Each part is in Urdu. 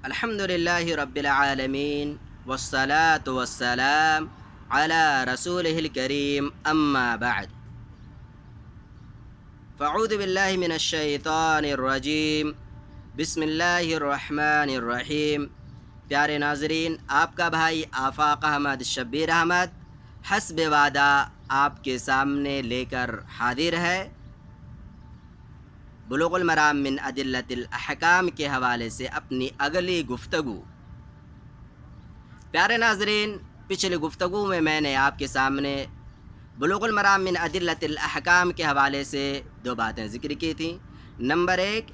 الحمدللہ رب العالمین والصلاة والسلام علی رسولہ الکریم اما بعد فاعوذ باللہ من الشیطان الرجیم بسم اللہ الرحمن الرحیم۔ پیارے ناظرین، آپ کا بھائی آفاق احمد شبیر احمد حسب وعدہ آپ کے سامنے لے کر حاضر ہے بلوغ المرام من ادلۃ الاحکام کے حوالے سے اپنی اگلی گفتگو۔ پیارے ناظرین، پچھلی گفتگو میں نے آپ کے سامنے بلوغ المرام من ادلۃ الاحکام کے حوالے سے دو باتیں ذکر کی تھیں۔ نمبر ایک،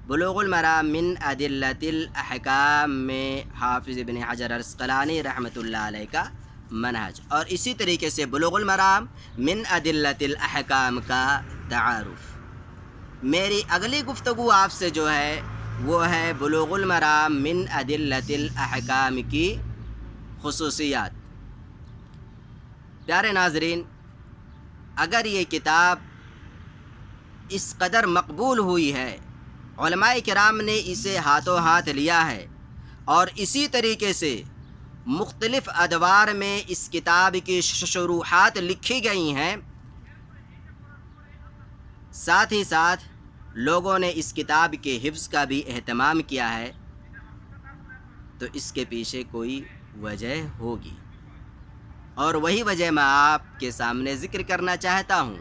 بلوغ المرام من ادلۃ الاحکام میں حافظ ابن حجر العسقلانی رحمۃ اللہ علیہ کا منہج، اور اسی طریقے سے بلوغ المرام من ادلۃ الاحکام کا تعارف۔ میری اگلی گفتگو آپ سے جو ہے وہ ہے بلوغ المرام من ادلۃ الاحکام کی خصوصیات۔ پیارے ناظرین، اگر یہ کتاب اس قدر مقبول ہوئی ہے، علماء کرام نے اسے ہاتھوں ہاتھ لیا ہے، اور اسی طریقے سے مختلف ادوار میں اس کتاب کی شروحات لکھی گئی ہیں، ساتھ ہی ساتھ لوگوں نے اس کتاب کے حفظ کا بھی اہتمام کیا ہے، تو اس کے پیچھے کوئی وجہ ہوگی، اور وہی وجہ میں آپ کے سامنے ذکر کرنا چاہتا ہوں۔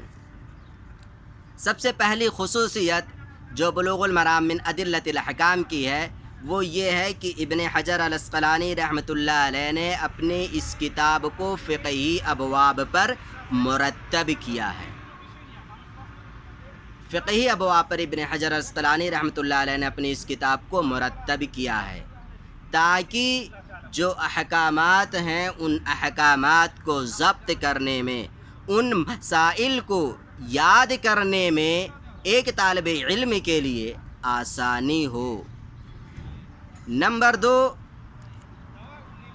سب سے پہلی خصوصیت جو بلوغ المرام من ادلۃ الاحکام کی ہے وہ یہ ہے کہ ابن حجر العسقلانی رحمۃ اللہ علیہ نے اپنی اس کتاب کو فقہی ابواب پر مرتب کیا ہے۔ فقہی ابواب پر ابن حجر العسقلانی رحمۃ اللہ علیہ نے اپنی اس کتاب کو مرتب کیا ہے، تاکہ جو احکامات ہیں ان احکامات کو ضبط کرنے میں، ان مسائل کو یاد کرنے میں ایک طالب علم کے لیے آسانی ہو۔ نمبر دو،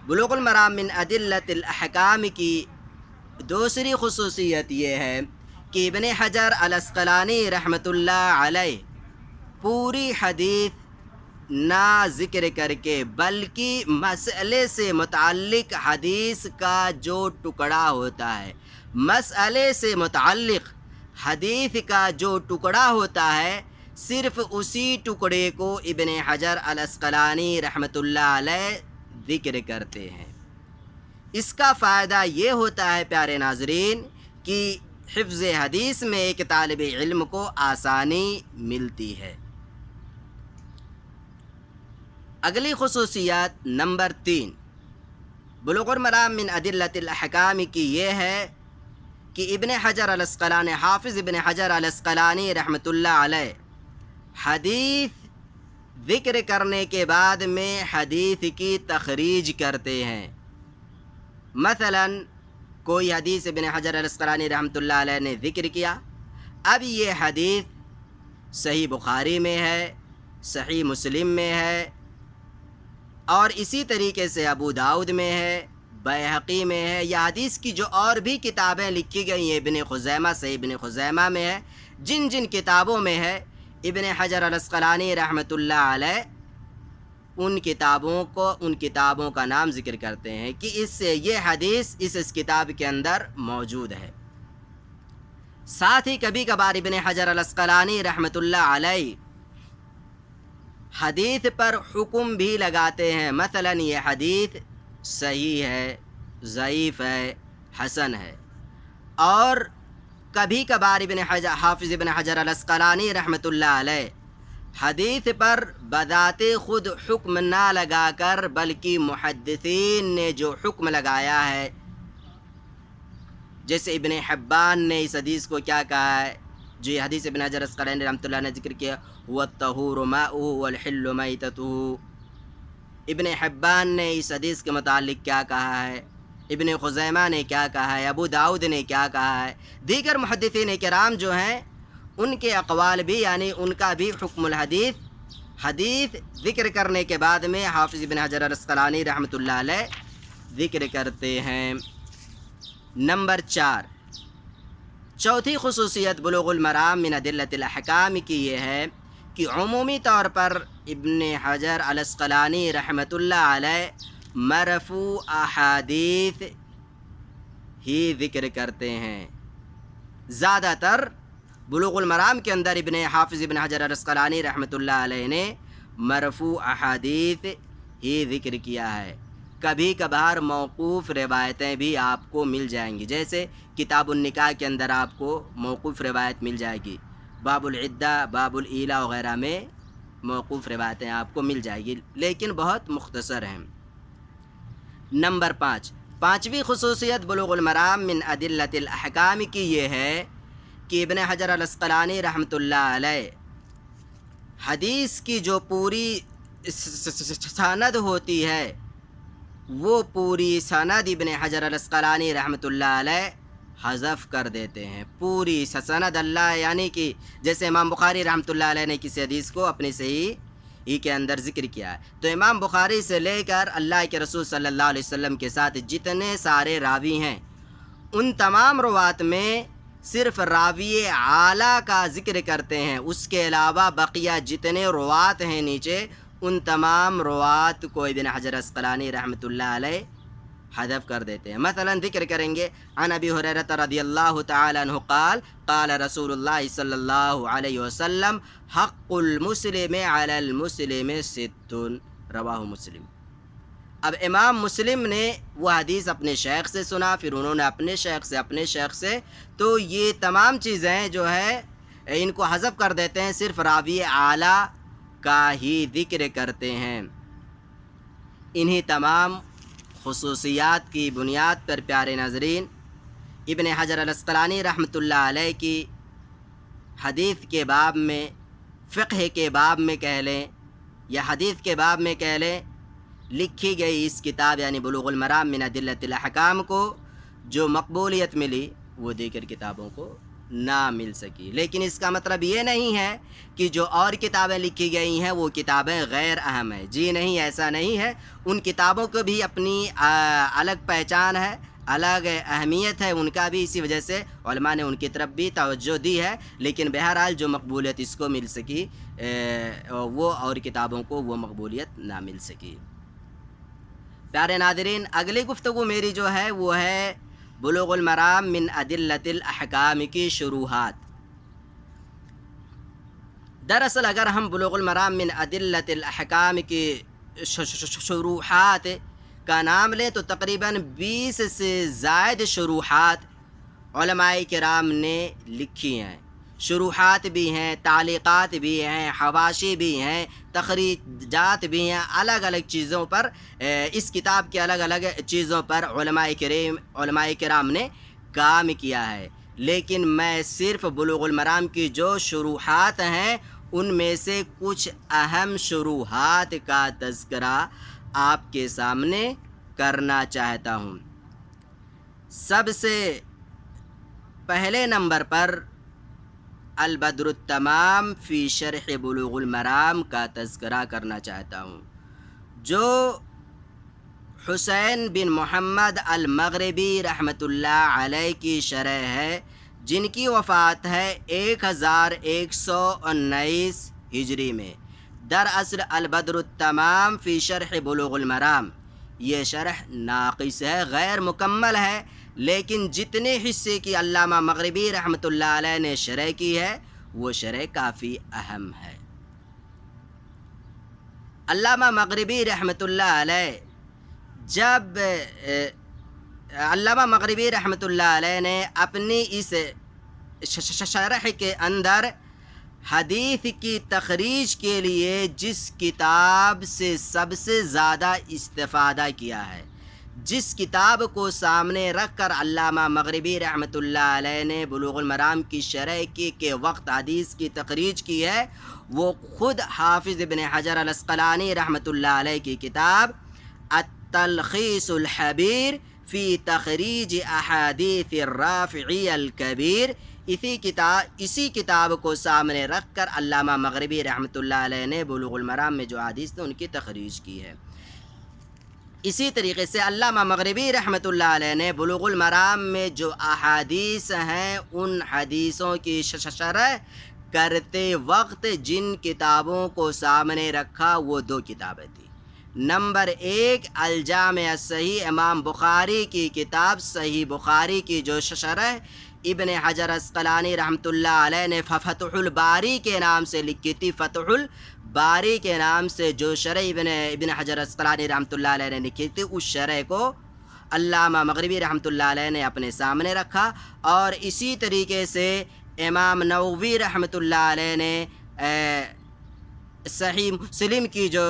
بلوغ المرام من ادلۃ الاحکام کی دوسری خصوصیت یہ ہے کہ ابن حجر العسقلانی رحمۃ اللہ علیہ پوری حدیث نہ ذکر کر کے بلکہ مسئلے سے متعلق حدیث کا جو ٹکڑا ہوتا ہے، مسئلے سے متعلق حدیث کا جو ٹکڑا ہوتا ہے، صرف اسی ٹکڑے کو ابن حجر العسقلانی رحمۃ اللہ علیہ ذکر کرتے ہیں۔ اس کا فائدہ یہ ہوتا ہے پیارے ناظرین کہ حفظ حدیث میں ایک طالب علم کو آسانی ملتی ہے۔ اگلی خصوصیات نمبر 3 بلوغ المرام من ادلۃ الاحکام کی یہ ہے کہ ابن حجر العسقلانی، حافظ ابن حجر العسقلانی رحمۃ اللہ علیہ حدیث ذکر کرنے کے بعد میں حدیث کی تخریج کرتے ہیں۔ مثلا کوئی حدیث ابن حجر العسقلانی رحمۃ اللہ علیہ نے ذکر کیا، اب یہ حدیث صحیح بخاری میں ہے، صحیح مسلم میں ہے، اور اسی طریقے سے ابو داؤد میں ہے، بیہقی میں ہے، یا حدیث کی جو اور بھی کتابیں لکھی گئی ہیں، ابن خزیمہ، صحیح ابن خزیمہ میں ہے، جن جن کتابوں میں ہے، ابن حجر العسقلانی رحمۃ اللہ علیہ ان کتابوں کا نام ذکر کرتے ہیں کہ اس سے یہ حدیث اس کتاب کے اندر موجود ہے۔ ساتھ ہی کبھی کبھار ابن حجر العسقلانی رحمۃ اللہ علیہ حدیث پر حکم بھی لگاتے ہیں، مثلا یہ حدیث صحیح ہے، ضعیف ہے، حسن ہے، اور کبھی کبھار حافظ ابن حجر العسقلانی رحمۃ اللہ علیہ حدیث پر بذات خود حکم نہ لگا کر بلکہ محدثین نے جو حکم لگایا ہے، جیسے ابن حبان نے اس حدیث کو کیا کہا ہے، جو یہ حدیث ابن حجر العسقلانی رحمۃ اللہ نے ذکر کیا، وَالطَّهُورُ مَاؤُهُ وَالْحِلُّ مَيْتَتُهُ، ابن حبان نے اس حدیث کے متعلق کیا کہا ہے، ابن خزیمہ نے کیا کہا ہے، ابو داؤد نے کیا کہا ہے، دیگر محدثین کرام جو ہیں ان کے اقوال بھی، یعنی ان کا بھی حکم حدیث ذکر کرنے کے بعد میں حافظ ابن حجر العسقلانی رحمۃ اللہ علیہ ذکر کرتے ہیں۔ نمبر 4 چوتھی خصوصیت بلوغ المرام من ادلۃ الاحکام کی یہ ہے کہ عمومی طور پر ابن حجر العسقلانی رحمۃ اللہ علیہ مرفوع احادیث ہی ذکر کرتے ہیں. زیادہ تر بلوغ المرام کے اندر حافظ ابن حجر العسقلانی رحمۃ اللہ علیہ نے مرفوع احادیث ہی ذکر کیا ہے. کبھی کبھار موقوف روایتیں بھی آپ کو مل جائیں گی، جیسے کتاب النکاح کے اندر آپ کو موقوف روایت مل جائے گی، باب العدہ، باب الایلا وغیرہ میں موقوف روایتیں آپ کو مل جائے گی، لیکن بہت مختصر ہیں. نمبر 5، پانچویں خصوصیت بلوغ المرام من ادلۃ الاحکام کی یہ ہے کہ ابن حجر العسقلانی رحمۃ اللہ علیہ حدیث کی جو پوری سند ہوتی ہے وہ پوری سند ابن حجر العسقلانی رحمۃ اللہ علیہ حذف کر دیتے ہیں. پوری سند اللہ، یعنی کہ جیسے امام بخاری رحمۃ اللہ علیہ نے کسی حدیث کو اپنی صحیح ہی کے اندر ذکر کیا ہے، تو امام بخاری سے لے کر اللہ کے رسول صلی اللہ علیہ وسلم کے ساتھ جتنے سارے راوی ہیں ان تمام روات میں صرف راوی اعلیٰ کا ذکر کرتے ہیں، اس کے علاوہ بقیہ جتنے روات ہیں نیچے ان تمام روات کو ابن حجر العسقلانی رحمۃ اللہ علیہ حذف کر دیتے ہیں. مثلا ذکر کریں گے عن ابی ہریرہ رضی اللہ تعالی عنہ قال قال رسول اللہ صلی اللہ علیہ وسلم حق المسلم علی المسلم ست، رواہ مسلم. اب امام مسلم نے وہ حدیث اپنے شیخ سے سنا، پھر انہوں نے اپنے شیخ سے، تو یہ تمام چیزیں جو ہے ان کو حذف کر دیتے ہیں، صرف راوی اعلیٰ کا ہی ذکر کرتے ہیں. انہی تمام خصوصیات کی بنیاد پر پیارے ناظرین ابن حجر العسقلانی رحمۃ اللہ علیہ کی حدیث کے باب میں، فقہ کے باب میں کہہ لیں یا حدیث کے باب میں کہہ لیں، لکھی گئی اس کتاب یعنی بلوغ المرام من ادلۃ الاحکام کو جو مقبولیت ملی وہ دیگر کتابوں کو نہ مل سکی. لیکن اس کا مطلب یہ نہیں ہے کہ جو اور کتابیں لکھی گئی ہیں وہ کتابیں غیر اہم ہیں. جی نہیں، ایسا نہیں ہے. ان کتابوں کو بھی اپنی الگ پہچان ہے، الگ اہمیت ہے ان کا بھی، اسی وجہ سے علماء نے ان کی طرف بھی توجہ دی ہے. لیکن بہرحال جو مقبولیت اس کو مل سکی وہ اور کتابوں کو وہ مقبولیت نہ مل سکی. پیارے ناظرین، اگلی گفتگو میری جو ہے وہ ہے بلوغ المرام من ادلۃ الاحکام کی شروحات. دراصل اگر ہم بلوغ المرام من ادلۃ الاحکام کی شروحات کا نام لیں تو تقریباً 20 سے زائد شروحات علماء کرام نے لکھی ہیں. شروحات بھی ہیں، تعلیقات بھی ہیں، حواشی بھی ہیں، تخریجات بھی ہیں، الگ الگ چیزوں پر اس کتاب کے الگ الگ چیزوں پر علماء کرام نے کام کیا ہے. لیکن میں صرف بلوغ المرام کی جو شروحات ہیں ان میں سے کچھ اہم شروحات کا تذکرہ آپ کے سامنے کرنا چاہتا ہوں. سب سے پہلے نمبر پر البدر التمام فی شرح بلوغ المرام کا تذکرہ کرنا چاہتا ہوں، جو حسین بن محمد المغربی رحمۃ اللہ علیہ کی شرح ہے، جن کی وفات ہے 1119 ہجری میں. دراصل البدر التمام فی شرح بلوغ المرام یہ شرح ناقص ہے، غیر مکمل ہے، لیکن جتنے حصے کی علامہ مغربی رحمۃ اللہ علیہ نے شرح کی ہے وہ شرح کافی اہم ہے. علامہ مغربی رحمۃ اللہ علیہ علامہ مغربی رحمۃ اللہ علیہ نے اپنی اس شرح کے اندر حدیث کی تخریج کے لیے جس کتاب سے سب سے زیادہ استفادہ کیا ہے، جس کتاب کو سامنے رکھ کر علامہ مغربی رحمۃ اللہ علیہ نے بلوغ المرام کی شرح کے وقت حدیث کی تخریج کی ہے، وہ خود حافظ ابن حجر العسقلانی رحمۃ اللہ علیہ کی کتاب التلخیص الحبیر فی تخریج احادیث الرافعی الکبیر، اسی کتاب کو سامنے رکھ کر علامہ مغربی رحمۃ اللہ علیہ نے بلوغ المرام میں جو حدیث تھے ان کی تخریج کی ہے. اسی طریقے سے علامہ مغربی رحمۃ اللہ علیہ نے بلوغ المرام میں جو احادیث ہیں ان حدیثوں کی شرح کرتے وقت جن کتابوں کو سامنے رکھا وہ دو کتابیں تھیں. نمبر 1 الجامع الصحیح، امام بخاری کی کتاب صحیح بخاری کی جو شرح ابن حجر عسقلانی رحمۃ اللہ علیہ نے فتح الباری کے نام سے لکھی تھی. فتح الباری کے نام سے جو شرح ابن حجر عسقلانی رحمۃ اللہ علیہ نے لکھی تھی، اس شرح کو علامہ مغربی رحمۃ اللہ علیہ نے اپنے سامنے رکھا. اور اسی طریقے سے امام نووی رحمۃ اللہ علیہ نے صحیح مسلم کی جو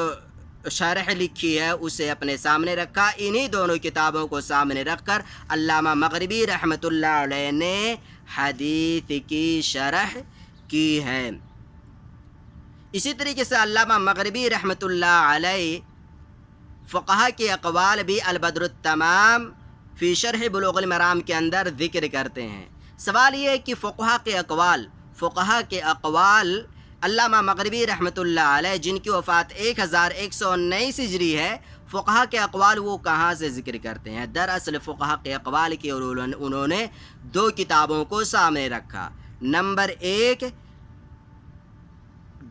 شرح لکھی ہے اسے اپنے سامنے رکھا. انہی دونوں کتابوں کو سامنے رکھ کر علامہ مغربی رحمۃ اللہ علیہ نے حدیث کی شرح کی ہے. اسی طریقے سے علامہ مغربی رحمۃ اللہ علیہ فقہا کے اقوال بھی البدر التمام فی شرح بلوغ المرام کے اندر ذکر کرتے ہیں. سوال یہ ہے کہ فقہا کے اقوال علامہ مغربی رحمۃ اللہ علیہ جن کی وفات 1119 ہجری ہے، فقہا کے اقوال وہ کہاں سے ذکر کرتے ہیں؟ دراصل فقہا کے اقوال کے انہوں نے دو کتابوں کو سامنے رکھا. نمبر 1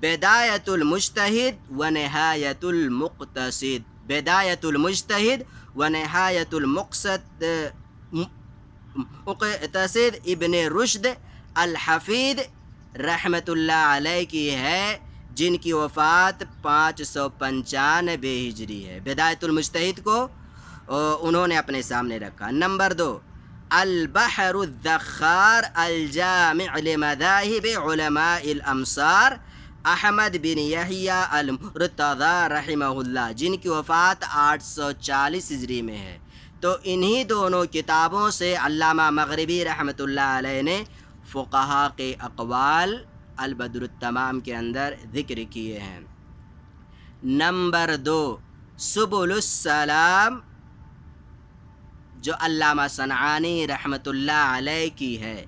بدایت المجتہد و نہایت المقتصد. بدایت المجتہد و نہایت المقتصد ابن رشد الحفید رحمۃ اللہ علیہ کی ہے، جن کی وفات 595 ہجری ہے. بدایت المجتہد کو انہوں نے اپنے سامنے رکھا. نمبر 2 البحر الذخار الجامع لمذاہب علماء الامصار احمد بن یحییٰ المرتضی رحمہ اللہ، جن کی وفات 840 ہجری میں ہے. تو انہی دونوں کتابوں سے علامہ مغربی رحمۃ اللہ علیہ نے فقہا کے اقوال البدر التمام کے اندر ذکر کیے ہیں. نمبر 2 سبل السلام جو علامہ صنعانی رحمۃ اللہ علیہ کی ہے.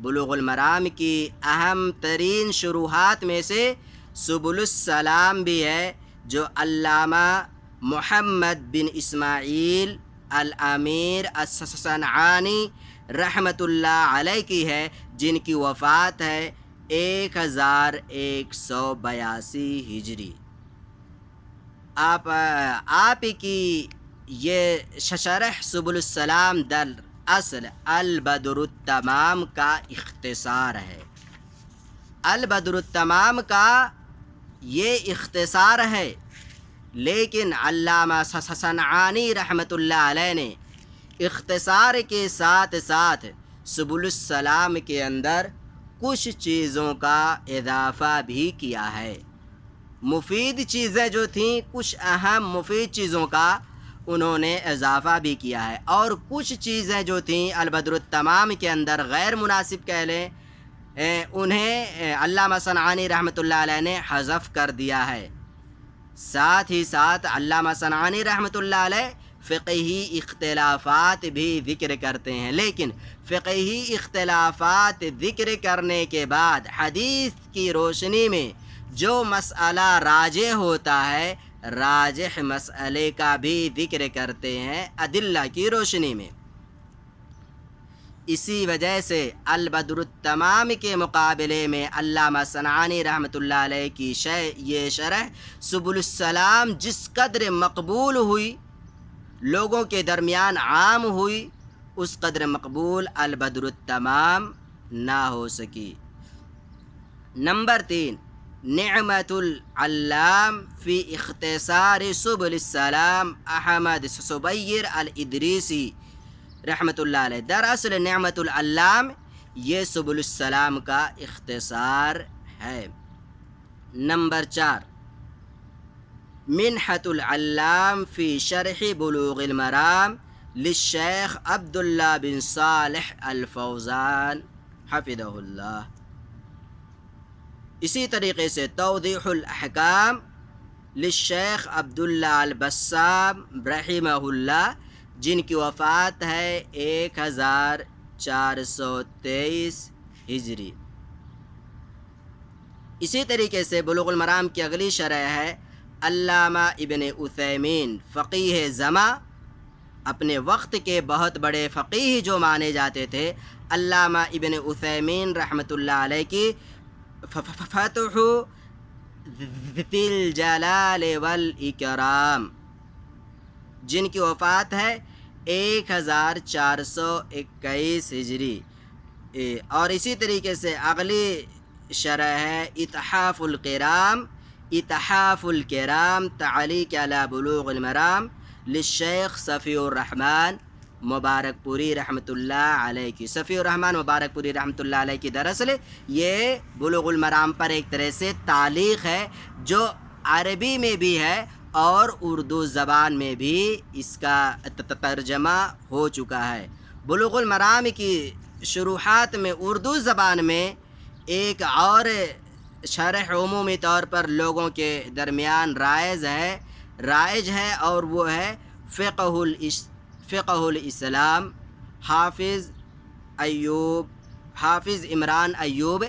بلوغ المرام کی اہم ترین شروحات میں سے سبل السلام بھی ہے، جو علامہ محمد بن اسماعیل الامیر الصنعانی رحمۃ اللہ علیہ کی ہے، جن کی وفات ہے 1182 ہجری. آپ کی یہ شرح سبل السلام در اصل البدر التمام کا اختصار ہے. البدر التمام کا یہ اختصار ہے، لیکن علامہ صنعانی رحمۃ اللہ علیہ نے اختصار کے ساتھ ساتھ سبل السلام کے اندر کچھ چیزوں کا اضافہ بھی کیا ہے. مفید چیزیں جو تھیں، کچھ اہم مفید چیزوں کا انہوں نے اضافہ بھی کیا ہے، اور کچھ چیزیں جو تھیں البدر التمام کے اندر غیر مناسب کہہ لیں، انہیں علامہ صنعانی رحمۃ اللہ علیہ نے حذف کر دیا ہے. ساتھ ہی ساتھ علامہ صنعانی رحمۃ اللہ علیہ فقہی اختلافات بھی ذکر کرتے ہیں، لیکن فقہی اختلافات ذکر کرنے کے بعد حدیث کی روشنی میں جو مسئلہ راجح ہوتا ہے، راجح مسئلے کا بھی ذکر کرتے ہیں ادلہ کی روشنی میں. اسی وجہ سے البدر التمام کے مقابلے میں علامہ صنعانی رحمۃ اللہ علیہ کی یہ شرح سبل السلام جس قدر مقبول ہوئی، لوگوں کے درمیان عام ہوئی، اس قدر مقبول البدر التمام نہ ہو سکی. نمبر 3 نعمت العلام فی اختصار سبل السلام احمد صبیر الادریسی رحمۃ اللہ علیہ. دراصل نعمت العلام یہ سبل السلام کا اختصار ہے. نمبر 4 منحت العلام فی شرح بلوغ المرام للشیخ عبداللہ بن صالح الفوزان حفظہ اللہ. اسی طریقے سے توضیح الاحکام للشیخ عبداللہ البسام رحمہ اللہ، جن کی وفات ہے 1423 ہجری. اسی طریقے سے بلوغ المرام کی اگلی شرح ہے علامہ ابن عثیمین فقیہ زماں اپنے وقت کے بہت بڑے فقیہ جو مانے جاتے تھے، علامہ ابن عثیمین رحمۃ اللہ علیہ کی فتح ذی الجلال والاکرام، جن کی وفات ہے 1421 ہجری، اور اسی طریقے سے اگلی شرح ہے اتحاف الکرام، اتحاف الکرام تعلیق علی بلوغ المرام للشیخ صفی الرحمن مبارک پوری رحمۃ اللہ علیہ کی۔ صفی الرحمن مبارک پوری رحمۃ اللہ علیہ کی دراصل یہ بلوغ المرام پر ایک طرح سے تعلیق ہے جو عربی میں بھی ہے اور اردو زبان میں بھی اس کا ترجمہ ہو چکا ہے۔ بلوغ المرام کی شروحات میں اردو زبان میں ایک اور شرح عمومی طور پر لوگوں کے درمیان رائج ہے اور وہ ہے فقہ الاسلام حافظ عمران ایوب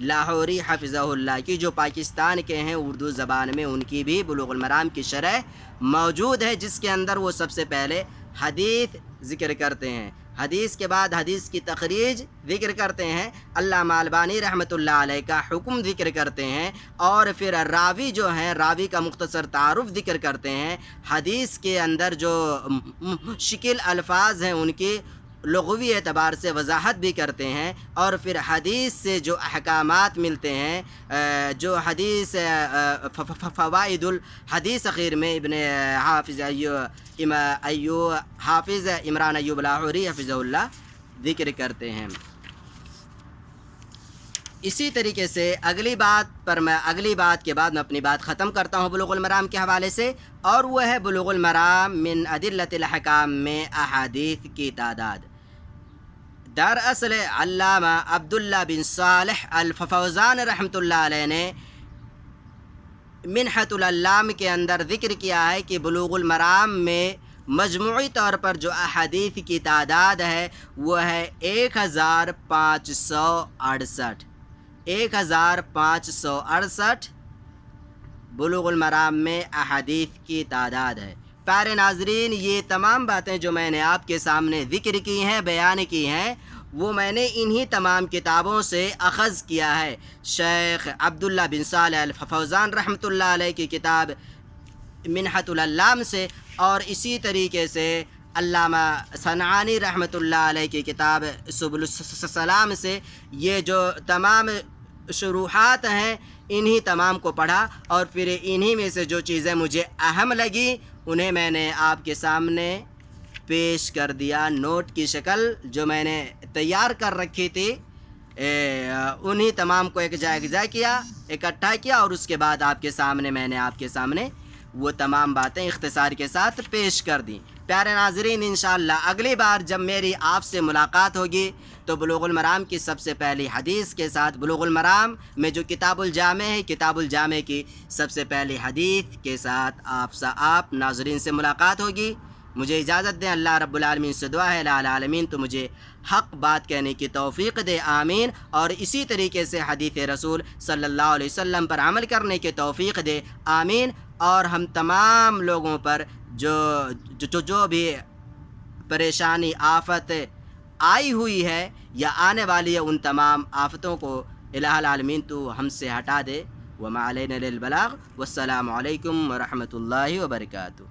لاہوری حفظہ اللہ کی، جو پاکستان کے ہیں، اردو زبان میں ان کی بھی بلوغ المرام کی شرح موجود ہے، جس کے اندر وہ سب سے پہلے حدیث ذکر کرتے ہیں، حدیث کے بعد حدیث کی تخریج ذکر کرتے ہیں، علامہ البانی رحمۃ اللہ علیہ کا حکم ذکر کرتے ہیں، اور پھر راوی جو ہیں، راوی کا مختصر تعارف ذکر کرتے ہیں، حدیث کے اندر جو مشکل الفاظ ہیں ان کی لغوی اعتبار سے وضاحت بھی کرتے ہیں، اور پھر حدیث سے جو احکامات ملتے ہیں، جو حدیث فوائد الحدیث اخیر میں ابن حافظ عمران ایوب لاہوری حفظہ اللہ ذکر کرتے ہیں۔ اسی طریقے سے اگلی بات کے بعد میں اپنی بات ختم کرتا ہوں بلوغ المرام کے حوالے سے، اور وہ ہے بلوغ المرام من ادلۃ الاحکام میں احادیث کی تعداد۔ دراصل علامہ عبداللہ بن صالح الفوزان رحمۃ اللہ علیہ نے منحۃ العلام کے اندر ذکر کیا ہے کہ بلوغ المرام میں مجموعی طور پر جو احادیث کی تعداد ہے وہ ہے 1568 1568 بلوغ المرام میں احادیث کی تعداد ہے۔ پیارے ناظرین، یہ تمام باتیں جو میں نے آپ کے سامنے ذکر کی ہیں، بیان کی ہیں، وہ میں نے انہی تمام کتابوں سے اخذ کیا ہے، شیخ عبداللہ بن صالح الفوزان رحمۃ اللہ علیہ کی کتاب منحۃ العلام سے، اور اسی طریقے سے علامہ صنعانی رحمۃ اللہ علیہ کی کتاب سبل السلام سے، یہ جو تمام شروحات ہیں انہی تمام کو پڑھا، اور پھر انہی میں سے جو چیزیں مجھے اہم لگیں انہیں میں نے آپ کے سامنے پیش کر دیا، نوٹ کی شکل جو میں نے تیار کر رکھی تھی، انہی تمام کو ایک جائزہ کیا، اکٹھا کیا، اور اس کے بعد آپ کے سامنے میں نے آپ کے سامنے وہ تمام باتیں اختصار کے ساتھ پیش کر دیں۔ پیارے ناظرین، انشاءاللہ اگلی بار جب میری آپ سے ملاقات ہوگی تو بلوغ المرام کی سب سے پہلی حدیث کے ساتھ، بلوغ المرام میں جو کتاب الجامع ہے، کتاب الجامع کی سب سے پہلی حدیث کے ساتھ آپ ناظرین سے ملاقات ہوگی۔ مجھے اجازت دیں، اللہ رب العالمین سے دعا ہے الہ العالمین تو مجھے حق بات کہنے کی توفیق دے، آمین، اور اسی طریقے سے حدیث رسول صلی اللہ علیہ وسلم پر عمل کرنے کی توفیق دے، آمین، اور ہم تمام لوگوں پر جو بھی پریشانی آفت آئی ہوئی ہے یا آنے والی ہے، ان تمام آفتوں کو الہ العالمین تو ہم سے ہٹا دے۔ وما علینا الا البلاغ، والسلام علیکم ورحمۃ اللہ وبرکاتہ۔